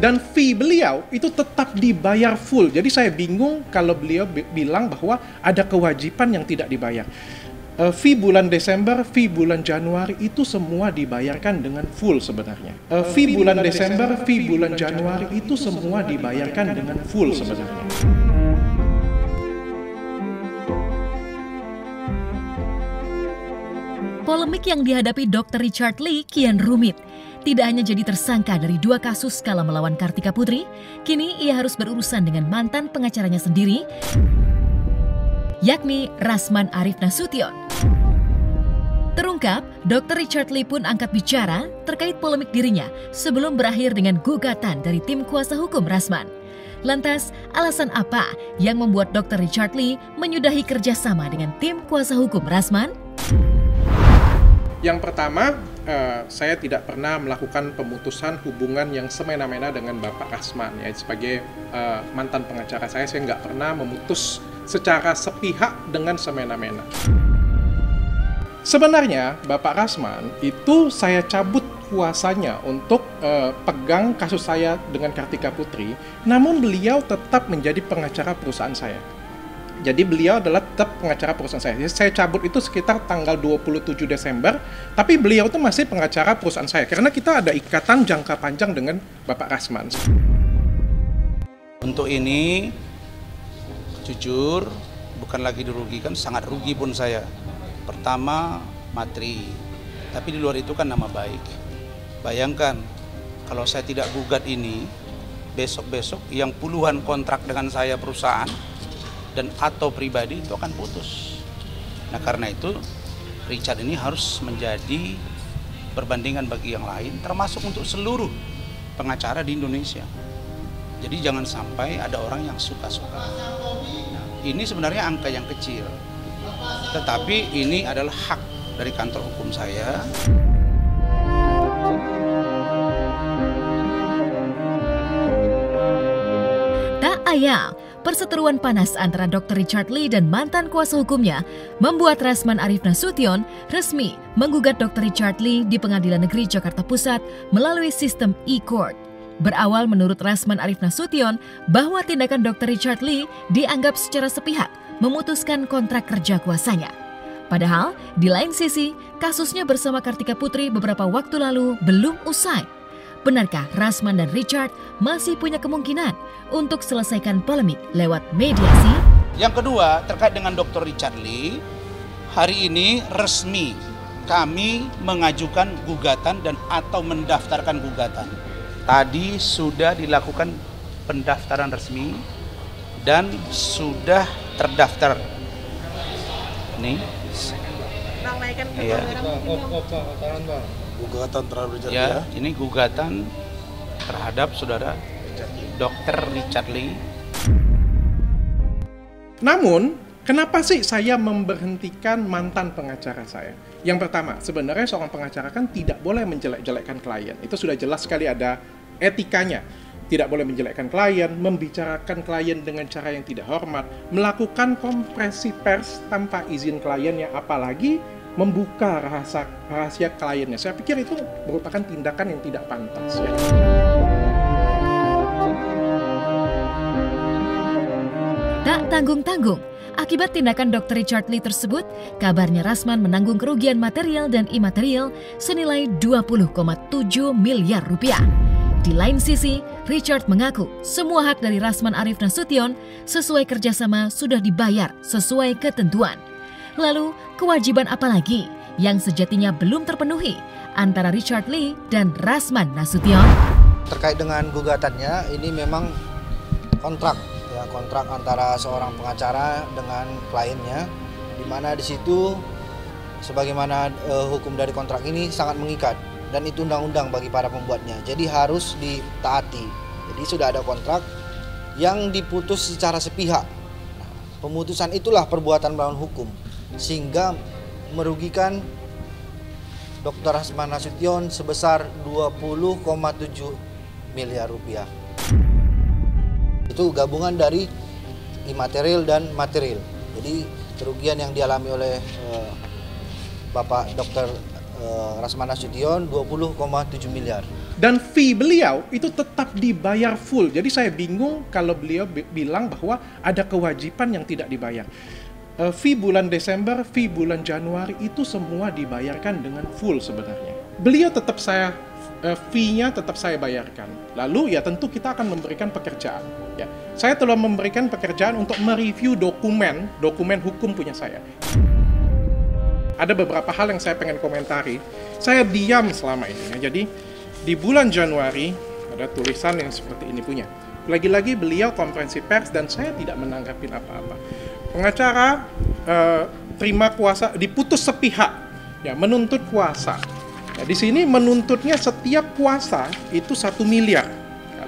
Dan fee beliau itu tetap dibayar full. Jadi saya bingung kalau beliau bilang bahwa ada kewajiban yang tidak dibayar. Fee bulan Desember, fee bulan Januari itu semua dibayarkan dengan full sebenarnya. Fee bulan Desember, fee bulan Januari itu semua dibayarkan dengan full sebenarnya. Polemik yang dihadapi Dr. Richard Lee kian rumit. Tidak hanya jadi tersangka dari 2 kasus kala melawan Kartika Putri, kini ia harus berurusan dengan mantan pengacaranya sendiri, yakni Rasman Arif Nasution. Terungkap, Dr. Richard Lee pun angkat bicara terkait polemik dirinya sebelum berakhir dengan gugatan dari tim kuasa hukum Rasman. Lantas, alasan apa yang membuat Dr. Richard Lee menyudahi kerjasama dengan tim kuasa hukum Rasman? Yang pertama, saya tidak pernah melakukan pemutusan hubungan yang semena-mena dengan Bapak Rasman. Ya, sebagai mantan pengacara saya nggak pernah memutus secara sepihak dengan semena-mena. Sebenarnya, Bapak Rasman itu saya cabut kuasanya untuk pegang kasus saya dengan Kartika Putri, namun beliau tetap menjadi pengacara perusahaan saya. Jadi beliau adalah tetap pengacara perusahaan saya. Jadi saya cabut itu sekitar tanggal 27 Desember, tapi beliau itu masih pengacara perusahaan saya. Karena kita ada ikatan jangka panjang dengan Bapak Rasman. Untuk ini, jujur, bukan lagi dirugikan, sangat rugi pun saya. Pertama, materi. Tapi di luar itu kan nama baik. Bayangkan, kalau saya tidak gugat ini, besok-besok yang puluhan kontrak dengan saya perusahaan, dan atau pribadi itu akan putus. Nah karena itu Richard ini harus menjadi perbandingan bagi yang lain, termasuk untuk seluruh pengacara di Indonesia. Jadi jangan sampai ada orang yang suka-suka. Nah, ini sebenarnya angka yang kecil, tetapi ini adalah hak dari kantor hukum saya. Tak ayal, perseteruan panas antara Dr. Richard Lee dan mantan kuasa hukumnya membuat Rasman Arif Nasution resmi menggugat Dr. Richard Lee di Pengadilan Negeri Jakarta Pusat melalui sistem e-court. Berawal menurut Rasman Arif Nasution bahwa tindakan Dr. Richard Lee dianggap secara sepihak memutuskan kontrak kerja kuasanya. Padahal, di lain sisi, kasusnya bersama Kartika Putri beberapa waktu lalu belum usai. Benarkah Rasman dan Richard masih punya kemungkinan untuk selesaikan polemik lewat mediasi? Yang kedua, terkait dengan Dr. Richard Lee, hari ini resmi kami mengajukan gugatan dan atau mendaftarkan gugatan. Tadi sudah dilakukan pendaftaran resmi dan sudah terdaftar. Nih. Iya. Gugatan terhadap Richard Lee ya, ini gugatan terhadap saudara Dr. Richard Lee. Namun, kenapa sih saya memberhentikan mantan pengacara saya? Yang pertama, sebenarnya seorang pengacara kan tidak boleh menjelek-jelekkan klien. Itu sudah jelas sekali ada etikanya. Tidak boleh menjelekkan klien, membicarakan klien dengan cara yang tidak hormat, melakukan kompresi pers tanpa izin kliennya, apalagi membuka rahasia kliennya. Saya pikir itu merupakan tindakan yang tidak pantas. Ya. Tak tanggung-tanggung, akibat tindakan Dr. Richard Lee tersebut, kabarnya Rasman menanggung kerugian material dan imaterial senilai 20,7 miliar rupiah. Di lain sisi, Richard mengaku semua hak dari Rasman Arif Nasution sesuai kerjasama sudah dibayar sesuai ketentuan. Lalu, kewajiban apa lagi yang sejatinya belum terpenuhi antara Richard Lee dan Rasman Nasution? terkait dengan gugatannya, ini memang kontrak ya, kontrak antara seorang pengacara dengan kliennya, di mana di situ sebagaimana hukum dari kontrak ini sangat mengikat dan itu undang-undang bagi para pembuatnya, jadi harus ditaati. Jadi sudah ada kontrak yang diputus secara sepihak. Nah, pemutusan itulah perbuatan melawan hukum sehingga merugikan Dr. Rasman Nasution sebesar 20,7 miliar rupiah. Itu gabungan dari imaterial dan material. Jadi kerugian yang dialami oleh Bapak Dr. Rasman Nasution 20,7 miliar. Dan fee beliau itu tetap dibayar full. Jadi saya bingung kalau beliau bilang bahwa ada kewajiban yang tidak dibayar. Fee bulan Desember, fee bulan Januari itu semua dibayarkan dengan full sebenarnya. Beliau tetap fee-nya tetap saya bayarkan. Lalu ya tentu kita akan memberikan pekerjaan. Ya, saya telah memberikan pekerjaan untuk mereview dokumen hukum punya saya. Ada beberapa hal yang saya pengen komentari. Saya diam selama ini. Ya. Jadi di bulan Januari ada tulisan yang seperti ini punya. Lagi-lagi beliau konferensi pers dan saya tidak menanggapi apa-apa. Pengacara terima kuasa, diputus sepihak, ya menuntut kuasa. Ya, di sini menuntutnya setiap kuasa itu 1 miliar.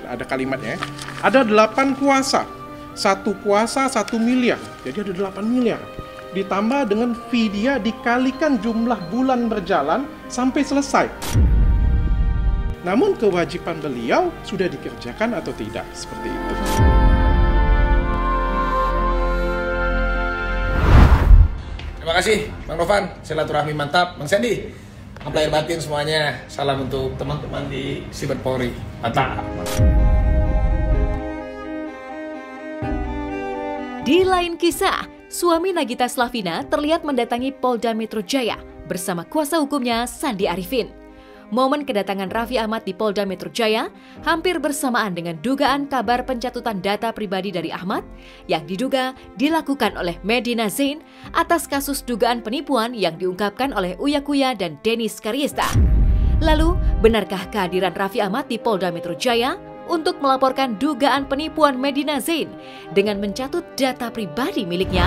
Ada kalimatnya. Ada 8 kuasa. 1 kuasa 1 miliar. Jadi ada 8 miliar. Ditambah dengan fee dia dikalikan jumlah bulan berjalan sampai selesai. Namun kewajiban beliau sudah dikerjakan atau tidak, seperti itu. Terima kasih Bang Rovan, silaturahmi mantap. Bang Sandi, lahir batin semuanya. Salam untuk teman-teman di Siber Polri. Mantap. Di lain kisah, suami Nagita Slavina terlihat mendatangi Polda Metro Jaya bersama kuasa hukumnya Sandi Arifin. Momen kedatangan Raffi Ahmad di Polda Metro Jaya hampir bersamaan dengan dugaan kabar pencatutan data pribadi dari Ahmad yang diduga dilakukan oleh Medina Zain atas kasus dugaan penipuan yang diungkapkan oleh Uya Kuya dan Dennis Karyesta. Lalu, benarkah kehadiran Raffi Ahmad di Polda Metro Jaya untuk melaporkan dugaan penipuan Medina Zain dengan mencatut data pribadi miliknya?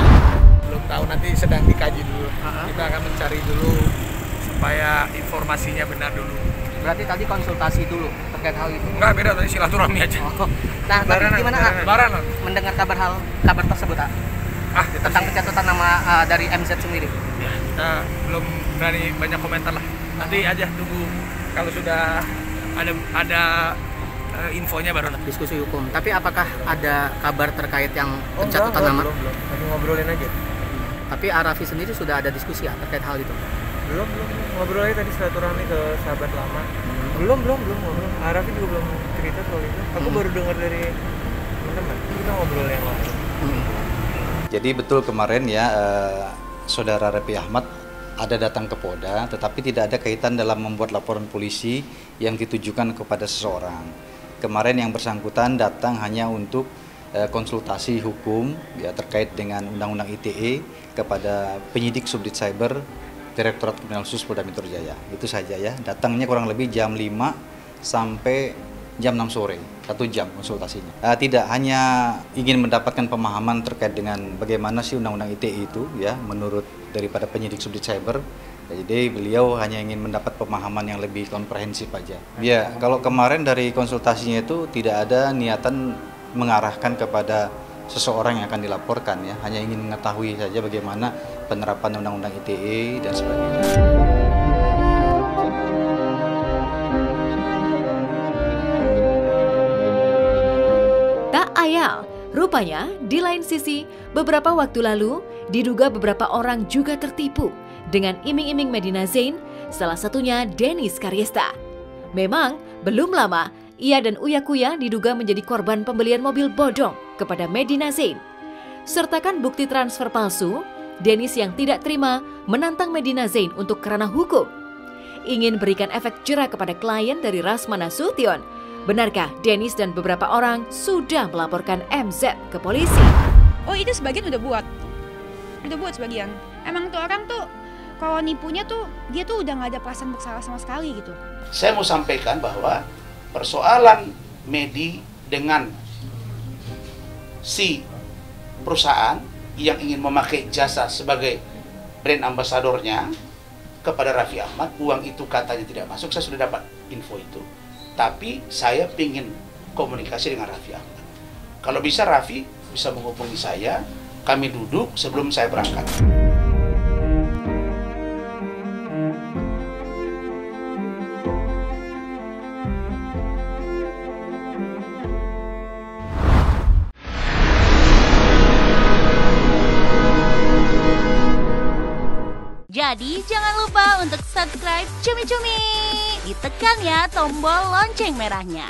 Belum tahu, nanti sedang dikaji dulu. Kita akan mencari dulu supaya informasinya benar dulu. Berarti tadi konsultasi dulu terkait hal itu? Enggak, beda, tadi silaturahmi aja. Nah, tapi gimana mendengar kabar tersebut tentang pencatutan nama dari MZ sendiri? Ya, kita belum berani banyak komentar lah. Nanti aja tunggu kalau sudah ada infonya baru nanti. Diskusi hukum. Tapi apakah ada kabar terkait yang pencatutan nama? Belum. Lagi ngobrolin aja. Tapi Raffi sendiri sudah ada diskusi terkait hal itu? Belum. Ngobrol aja tadi silaturahmi ke sahabat lama. Belum ngobrol. Raffi juga belum cerita soal itu. Aku baru dengar dari teman-teman. Kita ngobrol yang lain. Jadi betul kemarin ya, saudara Raffi Ahmad ada datang ke Polda, tetapi tidak ada kaitan dalam membuat laporan polisi yang ditujukan kepada seseorang. Kemarin yang bersangkutan datang hanya untuk konsultasi hukum ya terkait dengan Undang-Undang ITE kepada penyidik Subdit Cyber Direktorat Kriminal Khusus Polda Metro Jaya. Itu saja ya. Datangnya kurang lebih jam 5 sampai jam 6 sore, 1 jam konsultasinya. Tidak hanya ingin mendapatkan pemahaman terkait dengan bagaimana sih Undang-Undang ITE itu ya menurut daripada penyidik Subdit Cyber. Jadi beliau hanya ingin mendapat pemahaman yang lebih komprehensif aja. Ya, kalau kemarin dari konsultasinya itu tidak ada niatan mengarahkan kepada seseorang yang akan dilaporkan ya, hanya ingin mengetahui saja bagaimana penerapan Undang-Undang ITE dan sebagainya. Tak ayal, rupanya di lain sisi, beberapa waktu lalu diduga beberapa orang juga tertipu dengan iming-iming Medina Zain, salah satunya Dennis Karyesta. Memang, belum lama, ia dan Uya Kuya diduga menjadi korban pembelian mobil bodong kepada Medina Zain. Sertakan bukti transfer palsu, Dennis yang tidak terima menantang Medina Zain untuk kerana hukum. Ingin berikan efek jera kepada klien dari Rasman Nasution. Benarkah Dennis dan beberapa orang sudah melaporkan MZ ke polisi? Oh, itu sebagian udah buat sebagian. Emang tuh orang tuh kalau nipunya tuh dia tuh udah nggak ada perasaan bersalah sama sekali gitu. Saya mau sampaikan bahwa persoalan Medi dengan si perusahaan yang ingin memakai jasa sebagai brand ambasadornya kepada Raffi Ahmad, uang itu katanya tidak masuk. Saya sudah dapat info itu, tapi saya ingin komunikasi dengan Raffi Ahmad. Kalau bisa Raffi bisa menghubungi saya, kami duduk sebelum saya berangkat. Jadi jangan lupa untuk subscribe Cumi Cumi. Ditekan ya tombol lonceng merahnya.